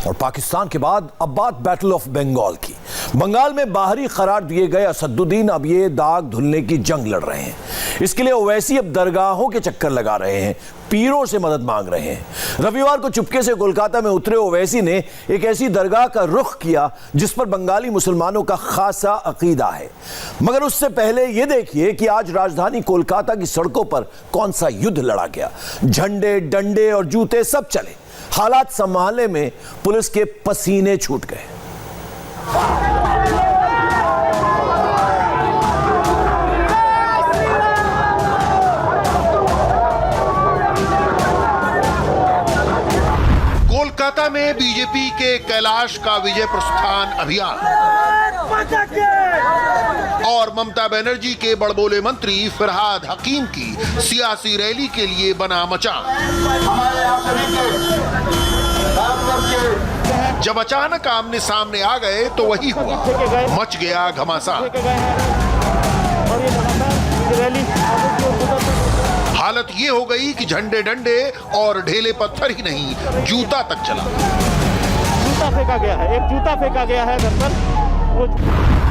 और पाकिस्तान के बाद अब बात बैटल ऑफ बंगाल की। बंगाल में बाहरी करार दिए गए असदुद्दीन अब ये दाग धुलने की जंग लड़ रहे हैं। इसके लिए ओवैसी अब दरगाहों के चक्कर लगा रहे हैं, पीरों से मदद मांग रहे हैं। रविवार को चुपके से कोलकाता में उतरे ओवैसी ने एक ऐसी दरगाह का रुख किया जिस पर बंगाली मुसलमानों का खासा अकीदा है। मगर उससे पहले यह देखिए कि आज राजधानी कोलकाता की सड़कों पर कौन सा युद्ध लड़ा गया। झंडे, डंडे और जूते सब चले। हालात संभालने में पुलिस के पसीने छूट गए। कोलकाता में बीजेपी के कैलाश का विजय प्रस्थान अभियान और ममता बनर्जी के बड़बोले मंत्री फरहाद हकीम की सियासी रैली के लिए बना मचान। जब अचानक आमने सामने आ गए तो वही हुआ, मच गया घमासान। हालत ये हो गई कि झंडे, डंडे और ढेले पत्थर ही नहीं, जूता तक चला। जूता फेंका गया है, एक जूता फेंका गया है। दरअसल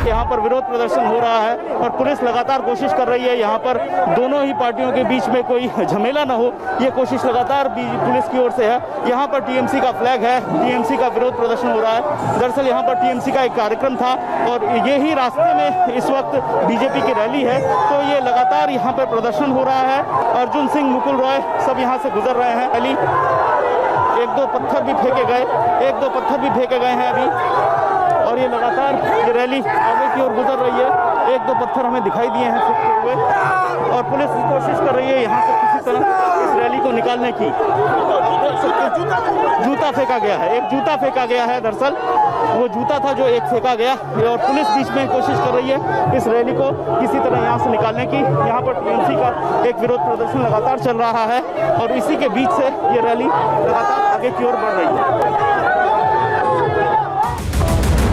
यहाँ पर विरोध प्रदर्शन हो रहा है और पुलिस लगातार कोशिश कर रही है यहाँ पर दोनों ही पार्टियों के बीच में कोई झमेला ना हो, ये कोशिश लगातार पुलिस की ओर से है। यहाँ पर टीएमसी का फ्लैग है, टीएमसी का विरोध प्रदर्शन हो रहा है। दरअसल यहाँ पर टीएमसी का एक कार्यक्रम था और यही रास्ते में इस वक्त बीजेपी की रैली है, तो ये लगातार यहाँ पर प्रदर्शन हो रहा है। अर्जुन सिंह, मुकुल रॉय सब यहाँ से गुजर रहे हैं। रैली एक दो पत्थर भी फेंके गए हैं अभी, और ये लगातार ये रैली आगे की ओर गुजर रही है। एक दो पत्थर हमें दिखाई दिए हैं फेंकते हुए और पुलिस कोशिश कर रही है यहाँ से किसी तरह इस रैली को निकालने की। जूता फेंका गया है, एक जूता फेंका गया है। दरअसल वो जूता था जो एक फेंका गया और पुलिस बीच में कोशिश कर रही है इस रैली को किसी तरह यहाँ से निकालने की। यहाँ पर टीएमसी का एक विरोध प्रदर्शन लगातार चल रहा है और इसी के बीच से ये रैली लगातार आगे की ओर बढ़ रही है।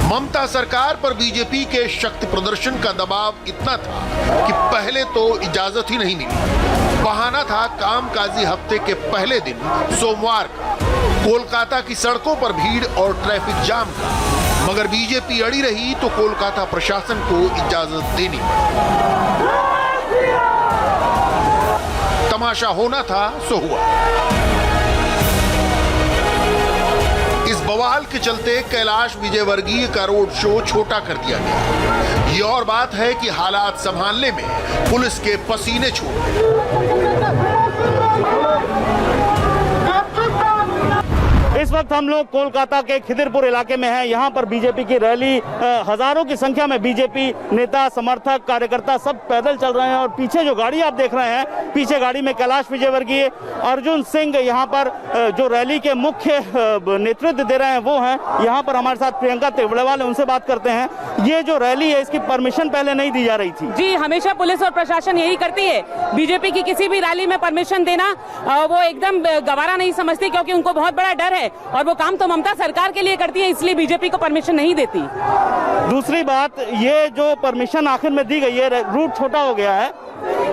ममता सरकार पर बीजेपी के शक्ति प्रदर्शन का दबाव इतना था कि पहले तो इजाजत ही नहीं मिली। बहाना था कामकाजी हफ्ते के पहले दिन सोमवार का कोलकाता की सड़कों पर भीड़ और ट्रैफिक जाम का, मगर बीजेपी अड़ी रही तो कोलकाता प्रशासन को इजाजत देनी पड़ी। तमाशा होना था सो हुआ। इस बवाल के चलते कैलाश विजयवर्गीय का रोड शो छोटा कर दिया गया। ये और बात है कि हालात संभालने में पुलिस के पसीने छूट गए। इस वक्त हम लोग कोलकाता के खिदिरपुर इलाके में हैं। यहाँ पर बीजेपी की रैली, हजारों की संख्या में बीजेपी नेता, समर्थक, कार्यकर्ता सब पैदल चल रहे हैं और पीछे जो गाड़ी आप देख रहे हैं, पीछे गाड़ी में कैलाश विजयवर्गीय, अर्जुन सिंह यहाँ पर जो रैली के मुख्य नेतृत्व दे रहे हैं वो हैं। यहाँ पर हमारे साथ प्रियंका तिवड़ेवाल, उनसे बात करते हैं। ये जो रैली है इसकी परमिशन पहले नहीं दी जा रही थी। जी, हमेशा पुलिस और प्रशासन यही करती है। बीजेपी की किसी भी रैली में परमिशन देना वो एकदम गवारा नहीं समझती, क्योंकि उनको बहुत बड़ा डर है और वो काम तो ममता सरकार के लिए करती है, इसलिए बीजेपी को परमिशन नहीं देती। दूसरी बात, ये जो परमिशन आखिर में दी गई है, रूट छोटा हो गया है।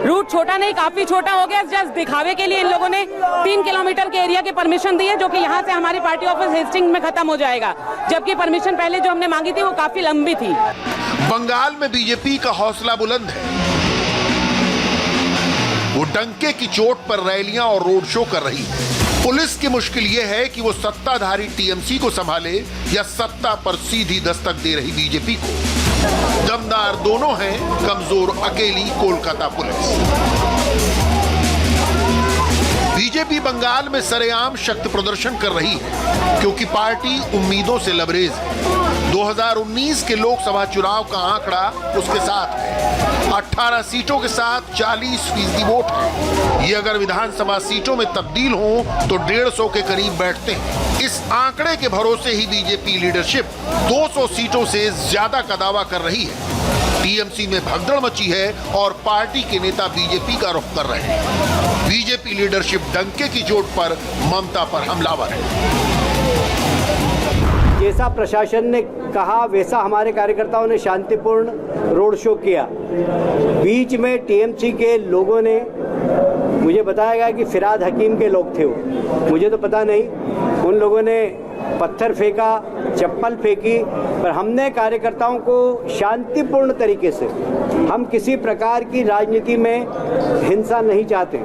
रूट छोटा नहीं, काफी छोटा हो गया। जस्ट दिखावे के लिए इन लोगों ने 3 किलोमीटर के एरिया की परमिशन दी है, जो कि यहाँ से हमारी पार्टी ऑफिस हेस्टिंग में खत्म हो जाएगा, जबकि परमिशन पहले जो हमने मांगी थी वो काफी लंबी थी। बंगाल में बीजेपी का हौसला बुलंद है। वो डंके की चोट पर रैलियां और रोड शो कर रही है। पुलिस की मुश्किल यह है कि वो सत्ताधारी टीएमसी को संभाले या सत्ता पर सीधी दस्तक दे रही बीजेपी को। दमदार दोनों हैं, कमजोर अकेली कोलकाता पुलिस। बीजेपी बंगाल में सरेआम शक्ति प्रदर्शन कर रही है क्योंकि पार्टी उम्मीदों से लबरेज है। 2019 के लोकसभा चुनाव का आंकड़ा उसके साथ है। 18 सीटों के साथ 40% वोट है। ये अगर विधानसभा सीटों में तब्दील हो तो 150 के करीब बैठते हैं। इस आंकड़े के भरोसे ही बीजेपी लीडरशिप 200 सीटों से ज्यादा का दावा कर रही है। टीएमसी में भगदड़ मची है और पार्टी के नेता बीजेपी का रुख कर रहे हैं। बीजेपी लीडरशिप डंके की चोट पर ममता पर हमलावर है। जैसा प्रशासन ने कहा वैसा हमारे कार्यकर्ताओं ने शांतिपूर्ण रोड शो किया। बीच में टीएमसी के लोगों ने, मुझे बताया गया कि फरहाद हकीम के लोग थे वो, मुझे तो पता नहीं, उन लोगों ने पत्थर फेंका, चप्पल फेंकी, पर हमने कार्यकर्ताओं को शांतिपूर्ण तरीके से, हम किसी प्रकार की राजनीति में हिंसा नहीं चाहते,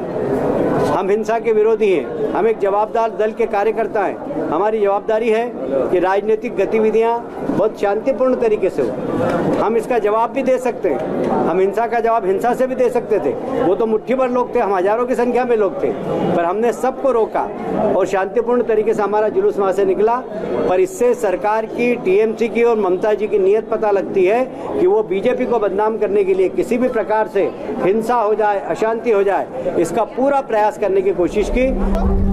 हम हिंसा के विरोधी हैं, हम एक जवाबदार दल के कार्यकर्ता हैं। हमारी जवाबदारी है कि राजनीतिक गतिविधियां बहुत शांतिपूर्ण तरीके से हो। हम इसका जवाब भी दे सकते हैं, हम हिंसा का जवाब हिंसा से भी दे सकते थे, वो तो मुट्ठी भर लोग थे, हम हजारों की संख्या में लोग थे, पर हमने सबको रोका और शांतिपूर्ण तरीके से हमारा जुलूस वहाँ से निकला। पर इससे सरकार की, टीएमसी की और ममता जी की नीयत पता लगती है कि वो बीजेपी को बदनाम करने के लिए किसी भी प्रकार से हिंसा हो जाए, अशांति हो जाए, इसका पूरा प्रयास करने की कोशिश की।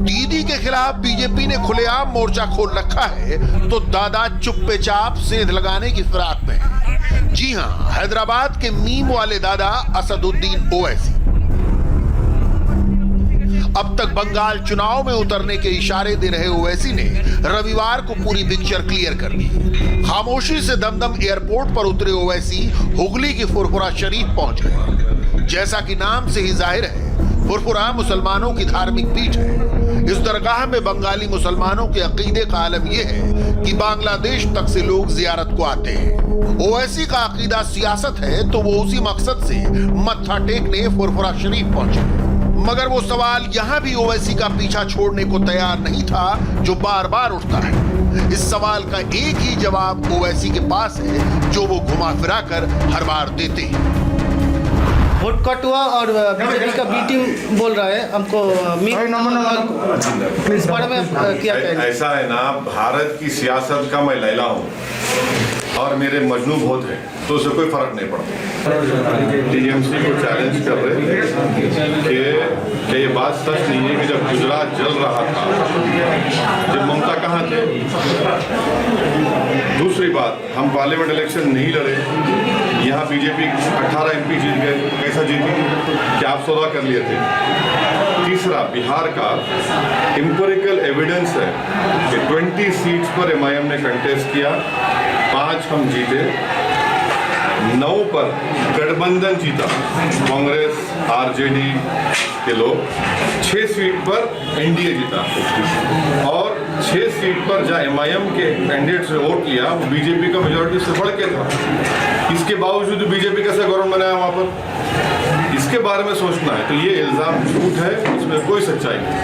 दीदी के खिलाफ बीजेपी ने खुलेआम मोर्चा खोल रखा है तो दादा चुप्पे-चाप सेंध लगाने की फिराक में है। जी हां, हैदराबाद के मीम वाले दादा असदुद्दीन ओवैसी अब तक बंगाल चुनाव में उतरने के इशारे दे रहे ओवैसी ने रविवार को पूरी पिक्चर क्लियर कर दी। खामोशी से दमदम एयरपोर्ट पर उतरे ओवैसी हुगली की फुरफुरा शरीफ पहुंच गए। जैसा कि नाम से ही जाहिर है, फुरफुरा मुसलमानों की धार्मिक पीठ है। इस दरगाह में बंगाली मुसलमानों के अकीदे का आलम यह है कि बांग्लादेश तक से लोग जियारत को आते हैं। ओवैसी का अकीदा सियासत है तो वो उसी मकसद से मत्था टेकने फुरफुरा शरीफ पहुंचे, मगर वो सवाल यहां भी ओवैसी का पीछा छोड़ने को तैयार नहीं था जो बार बार उठता है। इस सवाल का एक ही जवाब ओवैसी के पास है जो वो घुमा फिरा कर हर बार देते हैं। वोट कट हुआ और बीजेपी का बी टीम बोल रहा है हमको इस बारे में क्या कहेंगे? ऐसा है ना, भारत की सियासत का मैं लैला हूँ और मेरे मजनू बहुत है, तो उससे कोई फर्क नहीं पड़ता। टीएमसी को चैलेंज कर रहे थे कि ये बात सच नहीं है कि जब गुजरात जल रहा था, जब ममता कहाँ थे। दूसरी बात, हम पार्लियामेंट इलेक्शन नहीं लड़े, यहाँ बीजेपी 18 MP जीत गए। कैसा जीती? क्या आप सौदा कर लिए थे? तीसरा, बिहार का एम्पिरिकल एविडेंस है कि 20 सीट्स पर एमआईएम ने कंटेस्ट किया, 5 हम जीते, 9 पर गठबंधन जीता, कांग्रेस आरजेडी के लोग, 6 सीट पर एनडीए जीता और 6 सीट पर जहाँ एमआईएम के कैंडिडेट्स ने वोट लिया वो बीजेपी का मेजोरिटी से बढ़ के था। इसके बावजूद बीजेपी कैसे गवर्नमेंट बनाया वहाँ पर, इसके बारे में सोचना है। तो ये इल्जाम झूठ है, इसमें कोई सच्चाई नहीं।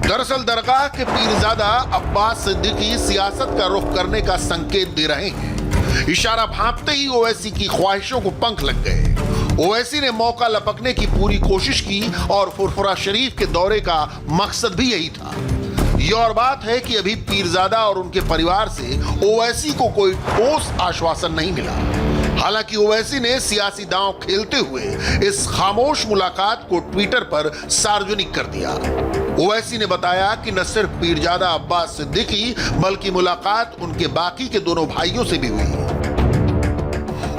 दरअसल दरगाह के पीरजादा अब्बास सिद्दीकी सियासत का रुख करने का संकेत दे रहे हैं। इशारा भांपते ही ओवैसी की ख्वाहिशों को पंख लग गए। ओवैसी ने मौका लपकने की पूरी कोशिश की और फुरफुरा शरीफ के दौरे का मकसद भी यही था। ये और बात है कि अभी पीरजादा और उनके परिवार से ओवैसी को कोई ठोस आश्वासन नहीं मिला। हालांकि ओवैसी ने सियासी दांव खेलते हुए इस खामोश मुलाकात को ट्विटर पर सार्वजनिक कर दिया। ओवैसी ने बताया कि न सिर्फ पीरजादा अब्बास सिद्दीकी बल्कि मुलाकात उनके बाकी के दोनों भाइयों से भी हुई।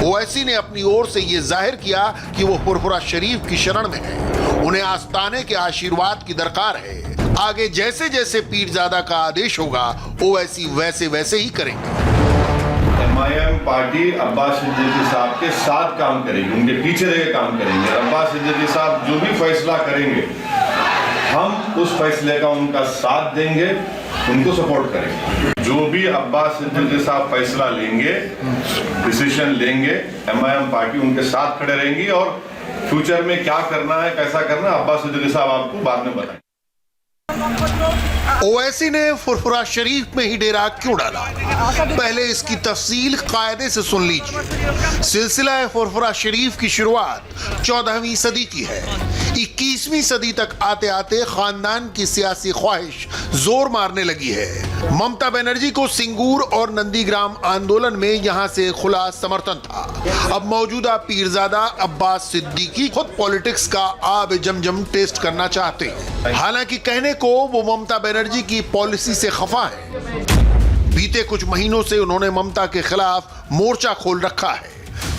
ओवैसी ने अपनी ओर से यह जाहिर किया कि वो फुरफुरा शरीफ की शरण में है, उन्हें आस्ताने के आशीर्वाद की दरकार है। आगे जैसे जैसे पीरजादा का आदेश होगा ओवैसी वैसे वैसे ही करेंगे। एमआईएम पार्टी अब्बास सिद्दीकी साहब के साथ काम करेगी, उनके पीछे रह काम करेंगे। अब्बास सिद्दीकी साहब जो भी फैसला करेंगे हम उस फैसले का उनका साथ देंगे, उनको सपोर्ट करेंगे। जो भी अब्बास सिद्दीकी साहब फैसला लेंगे, डिसीजन लेंगे, एमआईएम पार्टी उनके साथ खड़े रहेंगी और फ्यूचर में क्या करना है, कैसा करना है, अब्बास सिद्दीकी साहब आपको बाद में बताएंगे। ओवैसी ने फुरफुरा शरीफ में ही डेरा क्यों डाला? पहले इसकी तफसील कायदे से सुन लीजिए। सिलसिला फुरफुरा शरीफ की शुरुआत 14वीं सदी की है। 21वीं सदी तक आते आते खानदान की सियासी ख्वाहिश जोर मारने लगी है। ममता बनर्जी को सिंगूर और नंदीग्राम आंदोलन में यहां से खुला समर्थन था। अब मौजूदा पीरजादा अब्बास सिद्दीकी खुद पॉलिटिक्स का आब जमजम टेस्ट करना चाहते हैं। हालांकि कहने को वो ममता बनर्जी की पॉलिसी से खफा है। बीते कुछ महीनों से उन्होंने ममता के खिलाफ मोर्चा खोल रखा है।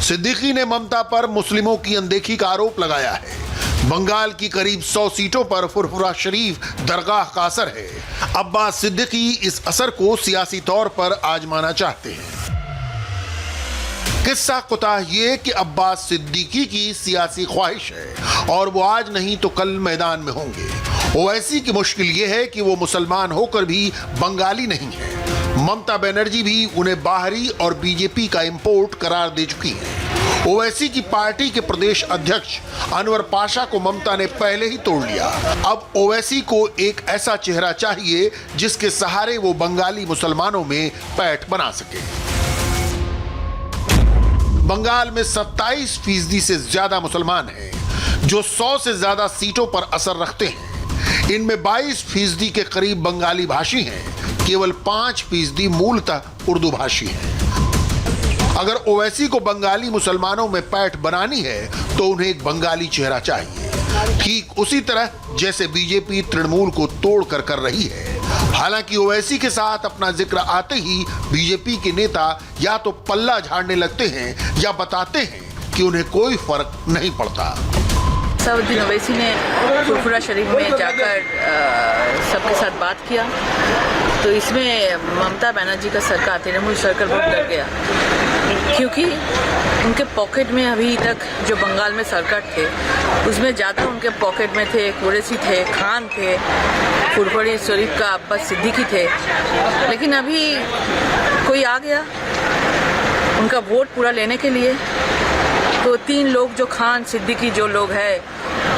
सिद्दीकी ने ममता पर मुस्लिमों की अनदेखी का आरोप लगाया है। बंगाल की करीब 100 सीटों पर फुरफुरा शरीफ दरगाह का असर है। अब्बास सिद्दीकी इस असर को सियासी तौर पर आजमाना चाहते हैं। किस्सा कुताह ये कि अब्बास सिद्दीकी की सियासी ख्वाहिश है और वो आज नहीं तो कल मैदान में होंगे। ओवैसी की मुश्किल यह है कि वो मुसलमान होकर भी बंगाली नहीं है। ममता बनर्जी भी उन्हें बाहरी और बीजेपी का इंपोर्ट करार दे चुकी है। ओवैसी की पार्टी के प्रदेश अध्यक्ष अनवर पाशा को ममता ने पहले ही तोड़ लिया। अब ओवैसी को एक ऐसा चेहरा चाहिए जिसके सहारे वो बंगाली मुसलमानों में पैठ बना सके। बंगाल में 27% से ज्यादा मुसलमान हैं, जो 100 से ज्यादा सीटों पर असर रखते हैं। इनमें 22% के करीब बंगाली भाषी हैं, केवल 5% मूलतः उर्दू भाषी हैं। अगर ओवैसी को बंगाली मुसलमानों में पैठ बनानी है तो उन्हें एक बंगाली चेहरा चाहिए, ठीक उसी तरह जैसे बीजेपी तृणमूल को तोड़कर कर रही है। हालांकि ओवैसी के साथ अपना जिक्र आते ही बीजेपी के नेता या तो पल्ला झाड़ने लगते हैं या बताते हैं कि उन्हें कोई फर्क नहीं पड़ता। सऊदी ओवैसी ने फुरफुरा शरीफ में जाकर सबके साथ बात किया, तो इसमें ममता बनर्जी का सरकार, तृणमूल सरकार बहुत डर गया, क्योंकि उनके पॉकेट में अभी तक जो बंगाल में सरकार थे उसमें ज़्यादा उनके पॉकेट में थे, कुरैशी थे, खान थे, फुरफुरा शरीफ का अब्बास सिद्दीकी थे। लेकिन अभी कोई आ गया उनका वोट पूरा लेने के लिए, तो 3 लोग जो खान सिद्दीकी जो लोग हैं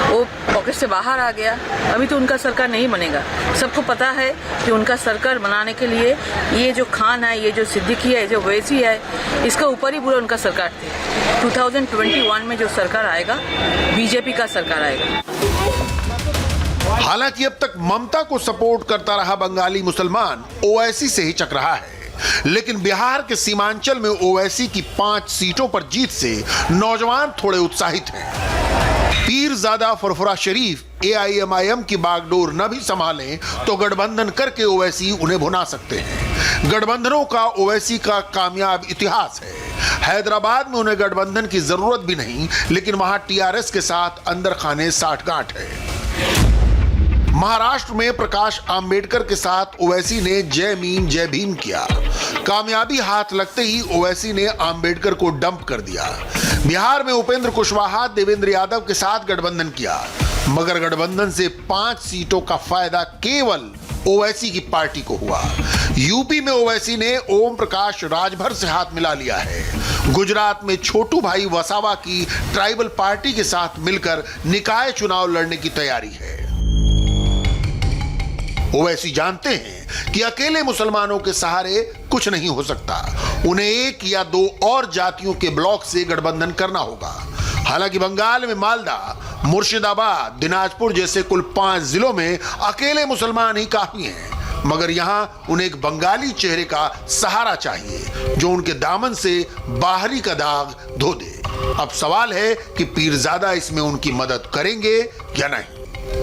वो पॉकेट से बाहर आ गया। अभी तो उनका सरकार नहीं बनेगा। सबको पता है कि उनका सरकार बनाने के लिए ये जो खान है, ये जो सिद्दीकी है, जो ओवैसी है, इसका ऊपर ही पूरा उनका सरकार थे। 2021 में जो सरकार आएगा बीजेपी का सरकार आएगा। हालांकि अब तक ममता को सपोर्ट करता रहा बंगाली मुसलमान ओवैसी से ही चक रहा है, लेकिन बिहार के सीमांचल में ओवैसी की 5 सीटों पर जीत से नौजवान थोड़े उत्साहित हैं। पीरजादा फुरफुरा शरीफ AIMIM की बागडोर न भी संभालें तो गठबंधन करके ओवैसी उन्हें भुना सकते हैं। गठबंधनों का ओवैसी का कामयाब इतिहास है। हैदराबाद में उन्हें गठबंधन की जरूरत भी नहीं, लेकिन वहां TRS के साथ अंदर खाने साठगांठ है। महाराष्ट्र में प्रकाश आंबेडकर के साथ ओवैसी ने जय भीम किया। कामयाबी हाथ लगते ही ओवैसी ने आंबेडकर को डंप कर दिया। बिहार में उपेंद्र कुशवाहा देवेंद्र यादव के साथ गठबंधन किया, मगर गठबंधन से 5 सीटों का फायदा केवल ओवैसी की पार्टी को हुआ। यूपी में ओवैसी ने ओम प्रकाश राजभर से हाथ मिला लिया है। गुजरात में छोटू भाई वसावा की ट्राइबल पार्टी के साथ मिलकर निकाय चुनाव लड़ने की तैयारी है। ओवैसी जानते हैं कि अकेले मुसलमानों के सहारे कुछ नहीं हो सकता। उन्हें 1 या 2 और जातियों के ब्लॉक से गठबंधन करना होगा। हालांकि बंगाल में मालदा, मुर्शिदाबाद, दिनाजपुर जैसे कुल 5 जिलों में अकेले मुसलमान ही काफी हैं, मगर यहां उन्हें एक बंगाली चेहरे का सहारा चाहिए जो उनके दामन से बाहरी का दाग धो दे। अब सवाल है कि पीरजादा इसमें उनकी मदद करेंगे या नहीं।